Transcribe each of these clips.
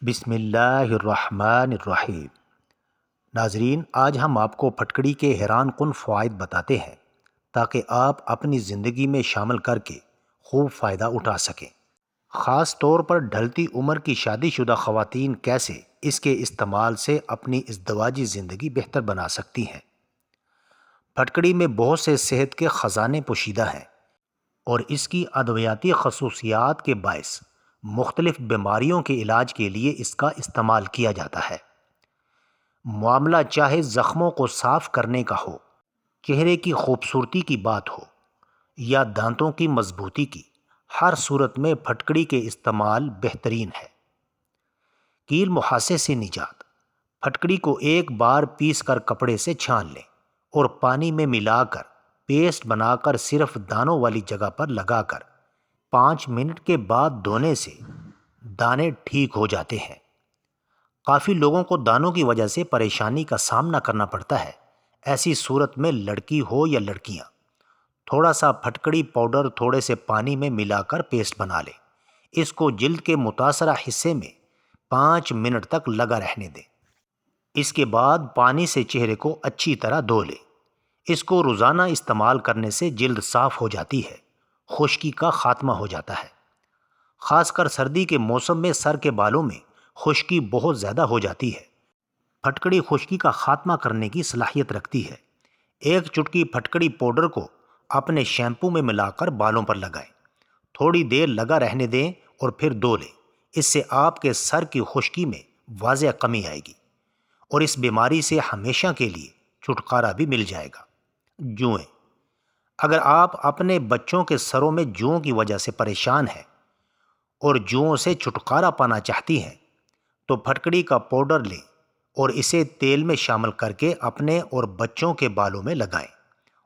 بسم اللہ الرحمن الرحیم۔ ناظرین، آج ہم آپ کو پھٹکڑی کے حیران کن فوائد بتاتے ہیں تاکہ آپ اپنی زندگی میں شامل کر کے خوب فائدہ اٹھا سکیں۔ خاص طور پر ڈھلتی عمر کی شادی شدہ خواتین کیسے اس کے استعمال سے اپنی ازدواجی زندگی بہتر بنا سکتی ہیں۔ پھٹکڑی میں بہت سے صحت کے خزانے پوشیدہ ہیں اور اس کی ادویاتی خصوصیات کے باعث مختلف بیماریوں کے علاج کے لیے اس کا استعمال کیا جاتا ہے۔ معاملہ چاہے زخموں کو صاف کرنے کا ہو، چہرے کی خوبصورتی کی بات ہو یا دانتوں کی مضبوطی کی، ہر صورت میں پھٹکڑی کے استعمال بہترین ہے۔ کیل مہاسے سے نجات۔ پھٹکڑی کو ایک بار پیس کر کپڑے سے چھان لیں اور پانی میں ملا کر پیسٹ بنا کر صرف دانوں والی جگہ پر لگا کر 5 منٹ کے بعد دھونے سے دانے ٹھیک ہو جاتے ہیں۔ کافی لوگوں کو دانوں کی وجہ سے پریشانی کا سامنا کرنا پڑتا ہے۔ ایسی صورت میں لڑکی ہو یا لڑکیاں، تھوڑا سا پھٹکڑی پاؤڈر تھوڑے سے پانی میں ملا کر پیسٹ بنا لیں۔ اس کو جلد کے متاثرہ حصے میں 5 منٹ تک لگا رہنے دیں۔ اس کے بعد پانی سے چہرے کو اچھی طرح دھو لیں۔ اس کو روزانہ استعمال کرنے سے جلد صاف ہو جاتی ہے، خشکی کا خاتمہ ہو جاتا ہے۔ خاص کر سردی کے موسم میں سر کے بالوں میں خشکی بہت زیادہ ہو جاتی ہے۔ پھٹکڑی خشکی کا خاتمہ کرنے کی صلاحیت رکھتی ہے۔ ایک چٹکی پھٹکڑی پاؤڈر کو اپنے شیمپو میں ملا کر بالوں پر لگائیں، تھوڑی دیر لگا رہنے دیں اور پھر دھو لیں۔ اس سے آپ کے سر کی خشکی میں واضح کمی آئے گی اور اس بیماری سے ہمیشہ کے لیے چھٹکارا بھی مل جائے گا۔ جوئیں۔ اگر آپ اپنے بچوں کے سروں میں جوؤں کی وجہ سے پریشان ہیں اور جوؤں سے چھٹکارا پانا چاہتی ہیں تو پھٹکڑی کا پاؤڈر لیں اور اسے تیل میں شامل کر کے اپنے اور بچوں کے بالوں میں لگائیں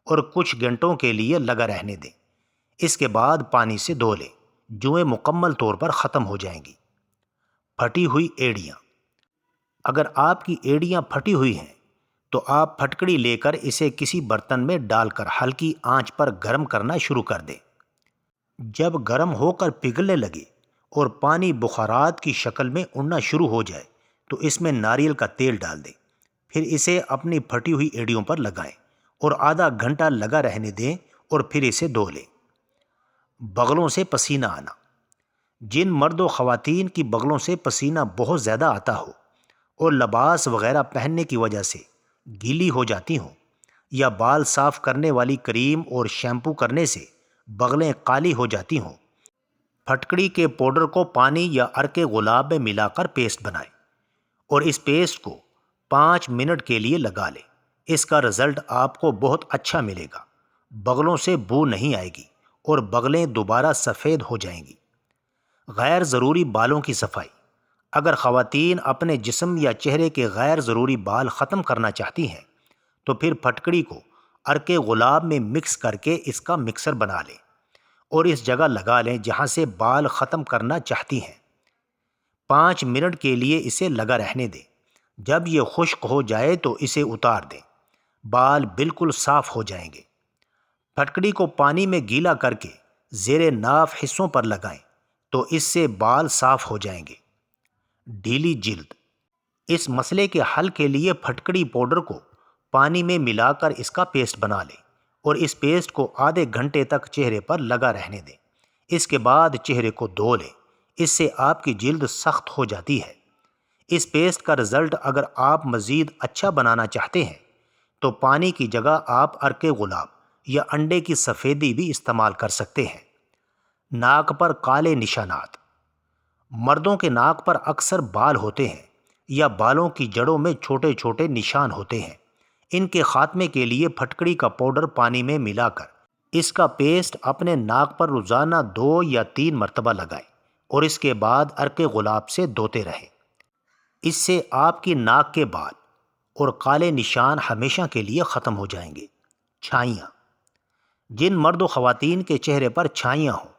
اور کچھ گھنٹوں کے لیے لگا رہنے دیں۔ اس کے بعد پانی سے دھو لیں۔ جوئیں مکمل طور پر ختم ہو جائیں گی۔ پھٹی ہوئی ایڑیاں۔ اگر آپ کی ایڑیاں پھٹی ہوئی ہیں تو آپ پھٹکڑی لے کر اسے کسی برتن میں ڈال کر ہلکی آنچ پر گرم کرنا شروع کر دیں۔ جب گرم ہو کر پگھلنے لگے اور پانی بخارات کی شکل میں اڑنا شروع ہو جائے تو اس میں ناریل کا تیل ڈال دیں۔ پھر اسے اپنی پھٹی ہوئی ایڑیوں پر لگائیں اور آدھا گھنٹہ لگا رہنے دیں اور پھر اسے دھو لیں۔ بغلوں سے پسینہ آنا۔ جن مرد و خواتین کی بغلوں سے پسینہ بہت زیادہ آتا ہو اور لباس وغیرہ پہننے کی وجہ سے گیلی ہو جاتی ہوں یا بال صاف کرنے والی کریم اور شیمپو کرنے سے بغلیں کالی ہو جاتی ہوں، پھٹکڑی کے پاؤڈر کو پانی یا عرق گلاب میں ملا کر پیسٹ بنائیں اور اس پیسٹ کو 5 منٹ کے لیے لگا لیں۔ اس کا رزلٹ آپ کو بہت اچھا ملے گا۔ بغلوں سے بو نہیں آئے گی اور بغلیں دوبارہ سفید ہو جائیں گی۔ غیر ضروری بالوں کی صفائی۔ اگر خواتین اپنے جسم یا چہرے کے غیر ضروری بال ختم کرنا چاہتی ہیں تو پھر پھٹکڑی کو عرق گلاب میں مکس کر کے اس کا مکسر بنا لیں اور اس جگہ لگا لیں جہاں سے بال ختم کرنا چاہتی ہیں۔ 5 منٹ کے لیے اسے لگا رہنے دیں۔ جب یہ خشک ہو جائے تو اسے اتار دیں۔ بال بالکل صاف ہو جائیں گے۔ پھٹکڑی کو پانی میں گیلا کر کے زیر ناف حصوں پر لگائیں تو اس سے بال صاف ہو جائیں گے۔ ڈھیلی جلد۔ اس مسئلے کے حل کے لیے پھٹکڑی پاؤڈر کو پانی میں ملا کر اس کا پیسٹ بنا لیں اور اس پیسٹ کو آدھے گھنٹے تک چہرے پر لگا رہنے دیں۔ اس کے بعد چہرے کو دھو لیں۔ اس سے آپ کی جلد سخت ہو جاتی ہے۔ اس پیسٹ کا رزلٹ اگر آپ مزید اچھا بنانا چاہتے ہیں تو پانی کی جگہ آپ عرق گلاب یا انڈے کی سفیدی بھی استعمال کر سکتے ہیں۔ ناک پر کالے نشانات۔ مردوں کے ناک پر اکثر بال ہوتے ہیں یا بالوں کی جڑوں میں چھوٹے چھوٹے نشان ہوتے ہیں۔ ان کے خاتمے کے لیے پھٹکڑی کا پاؤڈر پانی میں ملا کر اس کا پیسٹ اپنے ناک پر روزانہ 2 یا 3 مرتبہ لگائیں اور اس کے بعد عرق گلاب سے دھوتے رہیں۔ اس سے آپ کی ناک کے بال اور کالے نشان ہمیشہ کے لیے ختم ہو جائیں گے۔ چھائیاں۔ جن مرد و خواتین کے چہرے پر چھائیاں ہوں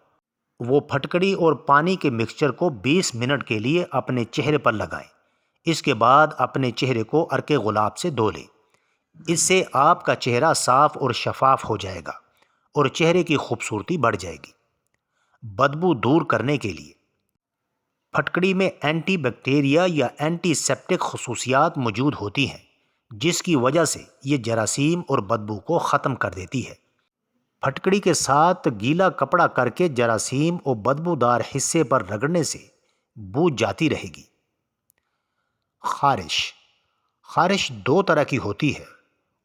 وہ پھٹکڑی اور پانی کے مکسچر کو 20 منٹ کے لیے اپنے چہرے پر لگائیں۔ اس کے بعد اپنے چہرے کو عرق گلاب سے دھو لیں۔ اس سے آپ کا چہرہ صاف اور شفاف ہو جائے گا اور چہرے کی خوبصورتی بڑھ جائے گی۔ بدبو دور کرنے کے لیے پھٹکڑی میں اینٹی بیکٹیریا یا اینٹی سیپٹک خصوصیات موجود ہوتی ہیں جس کی وجہ سے یہ جراثیم اور بدبو کو ختم کر دیتی ہے۔ پھٹکڑی کے ساتھ گیلا کپڑا کر کے جراثیم اور بدبودار حصے پر رگڑنے سے بو جاتی رہے گی۔ خارش خارش دو طرح کی ہوتی ہے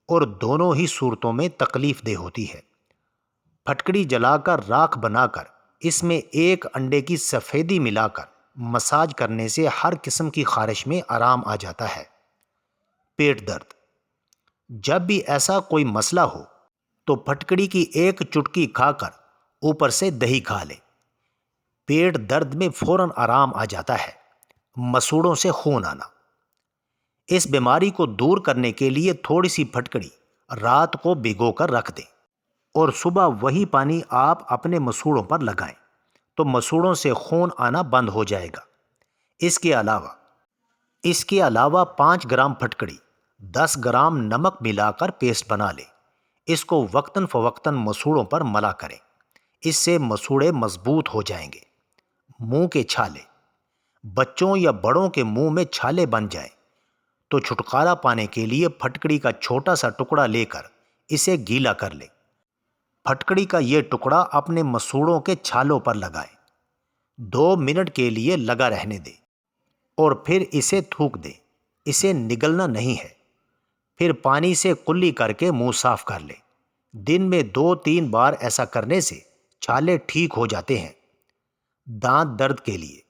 اور دونوں ہی صورتوں میں تکلیف دہ ہوتی ہے۔ پھٹکڑی جلا کر راکھ بنا کر اس میں ایک انڈے کی سفیدی ملا کر مساج کرنے سے ہر قسم کی خارش میں آرام آ جاتا ہے۔ پیٹ درد جب بھی ایسا کوئی مسئلہ ہو تو پھٹکڑی کی ایک چٹکی کھا کر اوپر سے دہی کھا لیں۔ پیٹ درد میں فوراً آرام آ جاتا ہے۔ مسوڑوں سے خون آنا اس بیماری کو دور کرنے کے لیے تھوڑی سی پھٹکڑی رات کو بھگو کر رکھ دیں اور صبح وہی پانی آپ اپنے مسوڑوں پر لگائیں تو مسوڑوں سے خون آنا بند ہو جائے گا۔ اس کے علاوہ 5 گرام پھٹکڑی 10 گرام نمک ملا کر پیسٹ بنا لیں۔ اس کو وقتاً فوقتاً مسوڑوں پر ملا کریں، اس سے مسوڑے مضبوط ہو جائیں گے۔ منہ کے چھالے بچوں یا بڑوں کے منہ میں چھالے بن جائیں تو چھٹکارا پانے کے لیے پھٹکڑی کا چھوٹا سا ٹکڑا لے کر اسے گیلا کر لیں۔ پھٹکڑی کا یہ ٹکڑا اپنے مسوڑوں کے چھالوں پر لگائیں، 2 منٹ کے لیے لگا رہنے دیں اور پھر اسے تھوک دیں۔ اسے نگلنا نہیں ہے۔ پھر پانی سے کلی کر کے منہ صاف کر لیں۔ دن میں 2-3 بار ایسا کرنے سے چھالے ٹھیک ہو جاتے ہیں۔ دانت درد کے لیے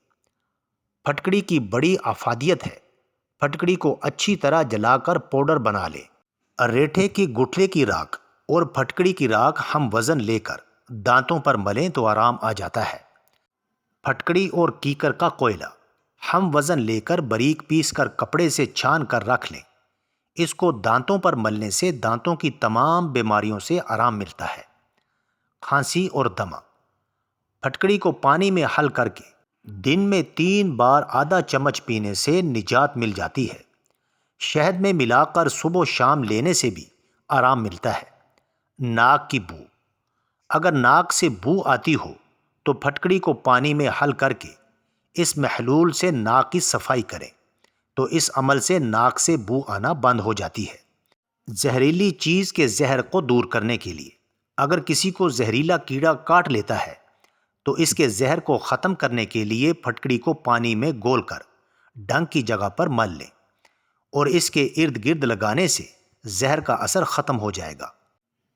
پھٹکڑی کی بڑی افادیت ہے۔ پھٹکڑی کو اچھی طرح جلا کر پاؤڈر بنا لیں۔ ریٹھے کی گٹھلی کی راکھ اور پھٹکڑی کی راکھ ہم وزن لے کر دانتوں پر ملیں تو آرام آ جاتا ہے۔ پھٹکڑی اور کیکر کا کوئلہ ہم وزن لے کر باریک پیس کر کپڑے سے چھان کر رکھ لیں۔ اس کو دانتوں پر ملنے سے دانتوں کی تمام بیماریوں سے آرام ملتا ہے۔ کھانسی اور دمہ پھٹکڑی کو پانی میں حل کر کے دن میں 3 بار آدھا چمچ پینے سے نجات مل جاتی ہے۔ شہد میں ملا کر صبح و شام لینے سے بھی آرام ملتا ہے۔ ناک کی بو اگر ناک سے بو آتی ہو تو پھٹکڑی کو پانی میں حل کر کے اس محلول سے ناک کی صفائی کریں تو اس عمل سے ناک سے بو آنا بند ہو جاتی ہے۔ زہریلی چیز کے زہر کو دور کرنے کے لیے اگر کسی کو زہریلا کیڑا کاٹ لیتا ہے تو اس کے زہر کو ختم کرنے کے لیے پھٹکڑی کو پانی میں گول کر ڈنک کی جگہ پر مل لیں اور اس کے ارد گرد لگانے سے زہر کا اثر ختم ہو جائے گا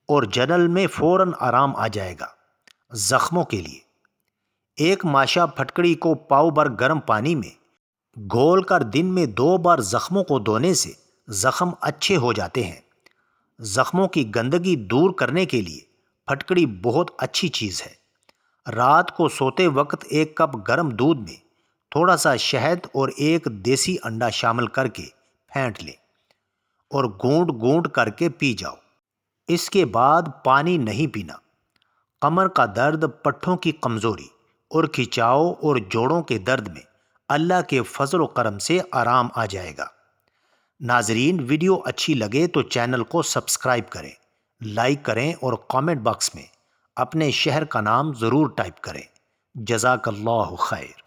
اور جنل میں فوراً آرام آ جائے گا۔ زخموں کے لیے ایک ماشا پھٹکڑی کو پاؤ بھر گرم پانی میں گھول کر دن میں 2 بار زخموں کو دھونے سے زخم اچھے ہو جاتے ہیں۔ زخموں کی گندگی دور کرنے کے لیے پھٹکڑی بہت اچھی چیز ہے۔ رات کو سوتے وقت 1 کپ گرم دودھ میں تھوڑا سا شہد اور 1 دیسی انڈا شامل کر کے پھینٹ لیں اور گونٹ گونٹ کر کے پی جاؤ۔ اس کے بعد پانی نہیں پینا۔ کمر کا درد، پٹھوں کی کمزوری اور کھچاؤ اور جوڑوں کے درد میں اللہ کے فضل و کرم سے آرام آ جائے گا۔ ناظرین، ویڈیو اچھی لگے تو چینل کو سبسکرائب کریں، لائک کریں اور کامنٹ باکس میں اپنے شہر کا نام ضرور ٹائپ کریں۔ جزاک اللہ خیر۔